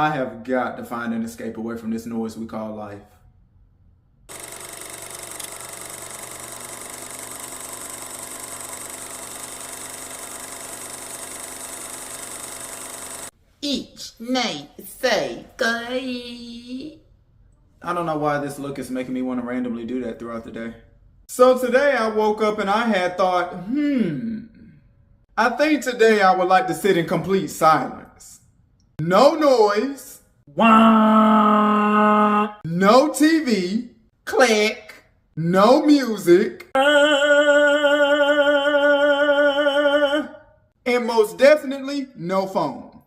I have got to find an escape away from this noise we call life. Each night say goodbye. I don't know why this look is making me want to randomly do that throughout the day. So today I woke up and I had thought, I think today I would like to sit in complete silence. No noise. Wah. No TV. Click. No music. And most definitely, no phone.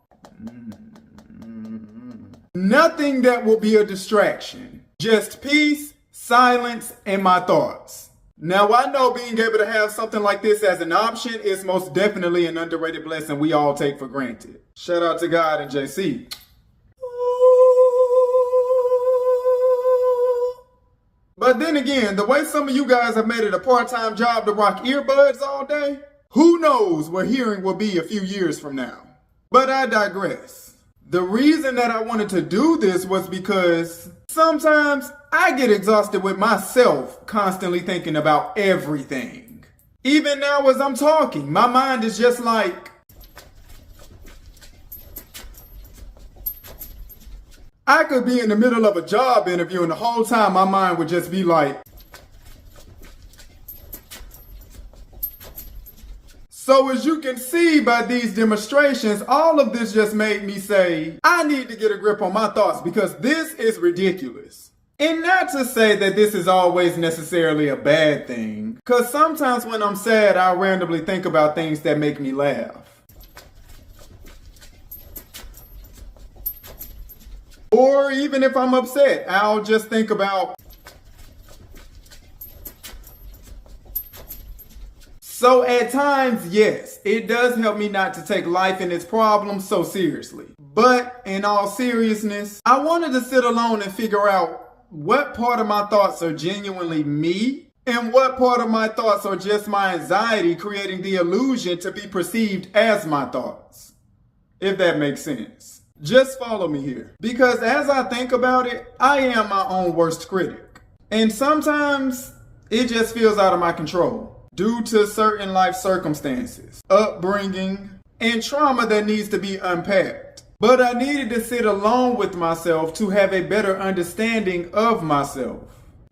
Nothing that will be a distraction. Just peace, silence, and my thoughts. Now, I know being able to have something like this as an option is most definitely an underrated blessing we all take for granted. Shout out to God and JC. But then again, the way some of you guys have made it a part-time job to rock earbuds all day, who knows where hearing will be a few years from now. But I digress. The reason that I wanted to do this was because sometimes I get exhausted with myself constantly thinking about everything. Even now as I'm talking, my mind is just like, I could be in the middle of a job interview and the whole time my mind would just be like. So as you can see by these demonstrations, all of this just made me say, I need to get a grip on my thoughts because this is ridiculous. And not to say that this is always necessarily a bad thing, because sometimes when I'm sad, I'll randomly think about things that make me laugh. Or even if I'm upset, I'll just think about. So at times, yes, it does help me not to take life and its problems so seriously. But in all seriousness, I wanted to sit alone and figure out what part of my thoughts are genuinely me and what part of my thoughts are just my anxiety creating the illusion to be perceived as my thoughts. If that makes sense. Just follow me here. Because as I think about it, I am my own worst critic. And sometimes it just feels out of my control. Due to certain life circumstances, upbringing, and trauma that needs to be unpacked. But I needed to sit alone with myself to have a better understanding of myself.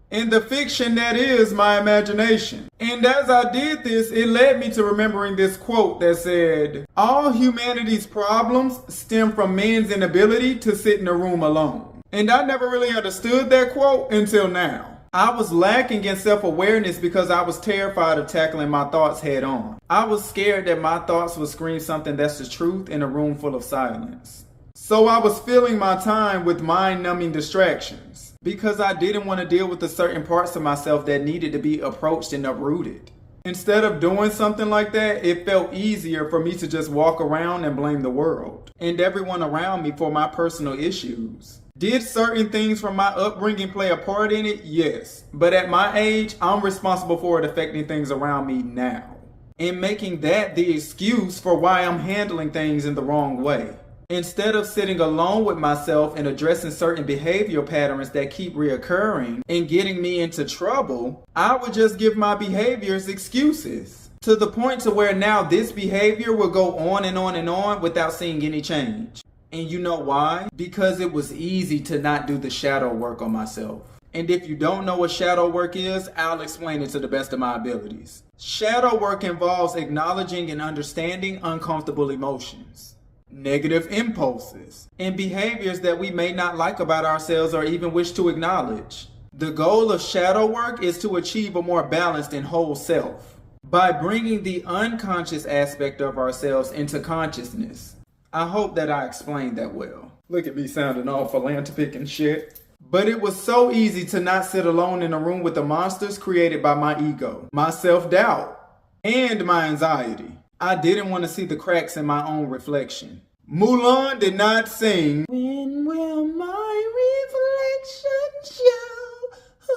And the fiction that is my imagination. And as I did this, it led me to remembering this quote that said, all humanity's problems stem from man's inability to sit in a room alone. And I never really understood that quote until now. I was lacking in self-awareness because I was terrified of tackling my thoughts head on. I was scared that my thoughts would scream something that's the truth in a room full of silence. So I was filling my time with mind-numbing distractions because I didn't want to deal with the certain parts of myself that needed to be approached and uprooted. Instead of doing something like that, it felt easier for me to just walk around and blame the world and everyone around me for my personal issues. Did certain things from my upbringing play a part in it? Yes. But at my age, I'm responsible for it affecting things around me now. And making that the excuse for why I'm handling things in the wrong way. Instead of sitting alone with myself and addressing certain behavior patterns that keep reoccurring and getting me into trouble, I would just give my behaviors excuses. To the point to where now this behavior will go on and on and on without seeing any change. And you know why? Because it was easy to not do the shadow work on myself. And if you don't know what shadow work is, I'll explain it to the best of my abilities. Shadow work involves acknowledging and understanding uncomfortable emotions, negative impulses, and behaviors that we may not like about ourselves or even wish to acknowledge. The goal of shadow work is to achieve a more balanced and whole self by bringing the unconscious aspect of ourselves into consciousness. I hope that I explained that well. Look at me sounding all philanthropic and shit. But it was so easy to not sit alone in a room with the monsters created by my ego, my self-doubt, and my anxiety. I didn't want to see the cracks in my own reflection. Mulan did not sing, when will my reflection show who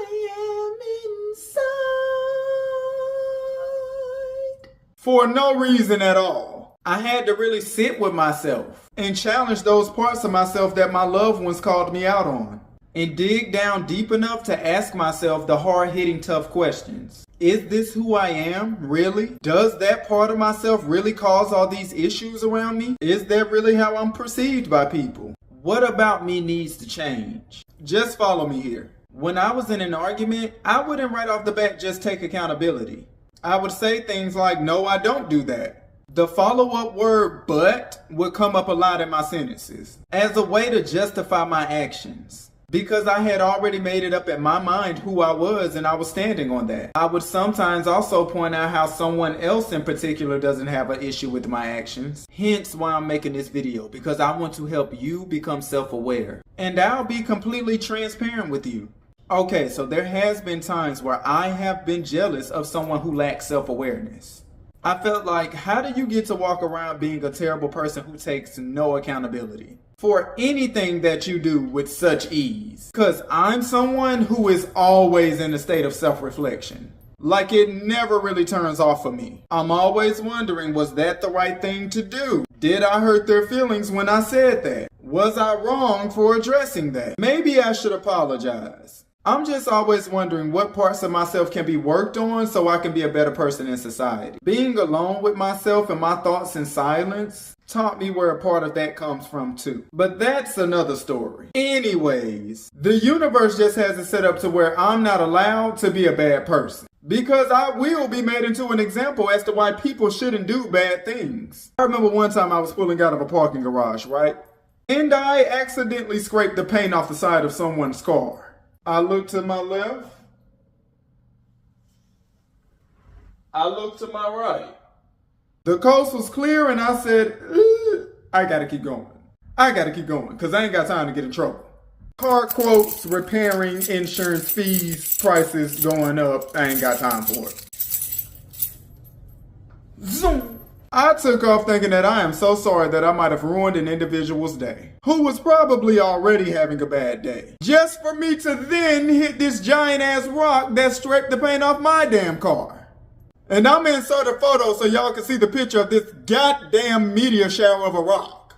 I am inside? For no reason at all. I had to really sit with myself and challenge those parts of myself that my loved ones called me out on. And dig down deep enough to ask myself the hard-hitting, tough questions. Is this who I am, really? Does that part of myself really cause all these issues around me? Is that really how I'm perceived by people? What about me needs to change? Just follow me here. When I was in an argument, I wouldn't right off the bat just take accountability. I would say things like, no, I don't do that. The follow-up word, but, would come up a lot in my sentences as a way to justify my actions. Because I had already made it up in my mind who I was and I was standing on that. I would sometimes also point out how someone else in particular doesn't have an issue with my actions. Hence why I'm making this video, because I want to help you become self-aware. And I'll be completely transparent with you. Okay, so there has been times where I have been jealous of someone who lacks self-awareness. I felt like, how do you get to walk around being a terrible person who takes no accountability for anything that you do with such ease? Because I'm someone who is always in a state of self-reflection. Like it never really turns off for me. I'm always wondering, was that the right thing to do? Did I hurt their feelings when I said that? Was I wrong for addressing that? Maybe I should apologize. I'm just always wondering what parts of myself can be worked on so I can be a better person in society. Being alone with myself and my thoughts in silence taught me where a part of that comes from too. But that's another story. Anyways, the universe just has it set up to where I'm not allowed to be a bad person. Because I will be made into an example as to why people shouldn't do bad things. I remember one time I was pulling out of a parking garage, right? And I accidentally scraped the paint off the side of someone's car. I looked to my left. I looked to my right. The coast was clear and I said, I gotta keep going. I gotta keep going because I ain't got time to get in trouble. Car quotes, repairing, insurance fees, prices going up. I ain't got time for it. Zoom. I took off thinking that I am so sorry that I might have ruined an individual's day, who was probably already having a bad day, just for me to then hit this giant ass rock that scraped the paint off my damn car. And I'm gonna insert a photo so y'all can see the picture of this goddamn meteor shower of a rock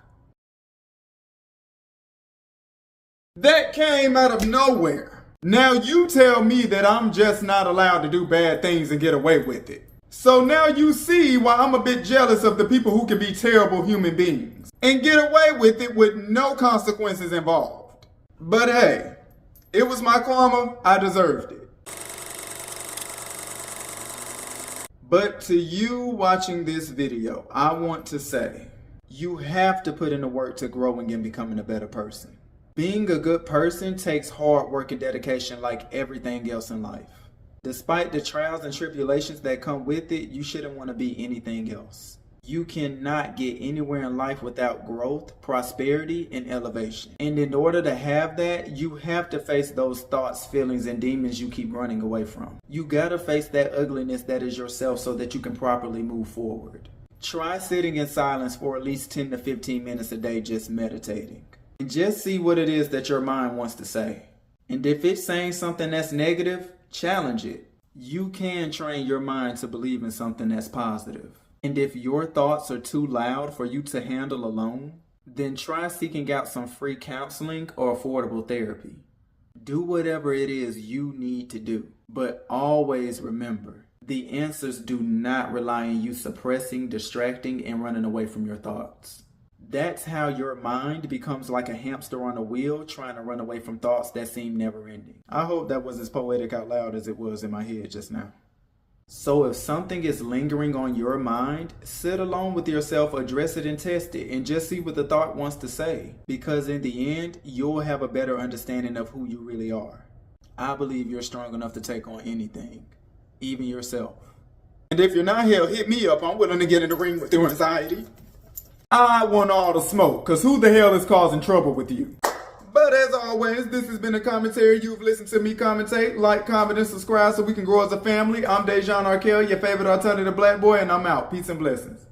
that came out of nowhere. Now you tell me that I'm just not allowed to do bad things and get away with it. So now you see why I'm a bit jealous of the people who can be terrible human beings and get away with it with no consequences involved. But hey, it was my karma, I deserved it. But to you watching this video, I want to say, you have to put in the work to growing and becoming a better person. Being a good person takes hard work and dedication like everything else in life. Despite the trials and tribulations that come with it, you shouldn't want to be anything else. You cannot get anywhere in life without growth, prosperity, and elevation. And in order to have that, you have to face those thoughts, feelings, and demons you keep running away from. You gotta face that ugliness that is yourself so that you can properly move forward. Try sitting in silence for at least 10 to 15 minutes a day just meditating. And just see what it is that your mind wants to say. And if it's saying something that's negative, challenge it. You can train your mind to believe in something that's positive. And if your thoughts are too loud for you to handle alone, then try seeking out some free counseling or affordable therapy. Do whatever it is you need to do. But always remember, the answers do not rely on you suppressing, distracting, and running away from your thoughts. That's how your mind becomes like a hamster on a wheel trying to run away from thoughts that seem never ending. I hope that was as poetic out loud as it was in my head just now. So if something is lingering on your mind, sit alone with yourself, address it and test it, and just see what the thought wants to say. Because in the end, you'll have a better understanding of who you really are. I believe you're strong enough to take on anything, even yourself. And if you're not, hell, hit me up. I'm willing to get in the ring with your anxiety. I want all the smoke, because who the hell is causing trouble with you? But as always, this has been a commentary. You've listened to me commentate. Like, comment, and subscribe so we can grow as a family. I'm Déj'Shon, your favorite alternative black boy, and I'm out. Peace and blessings.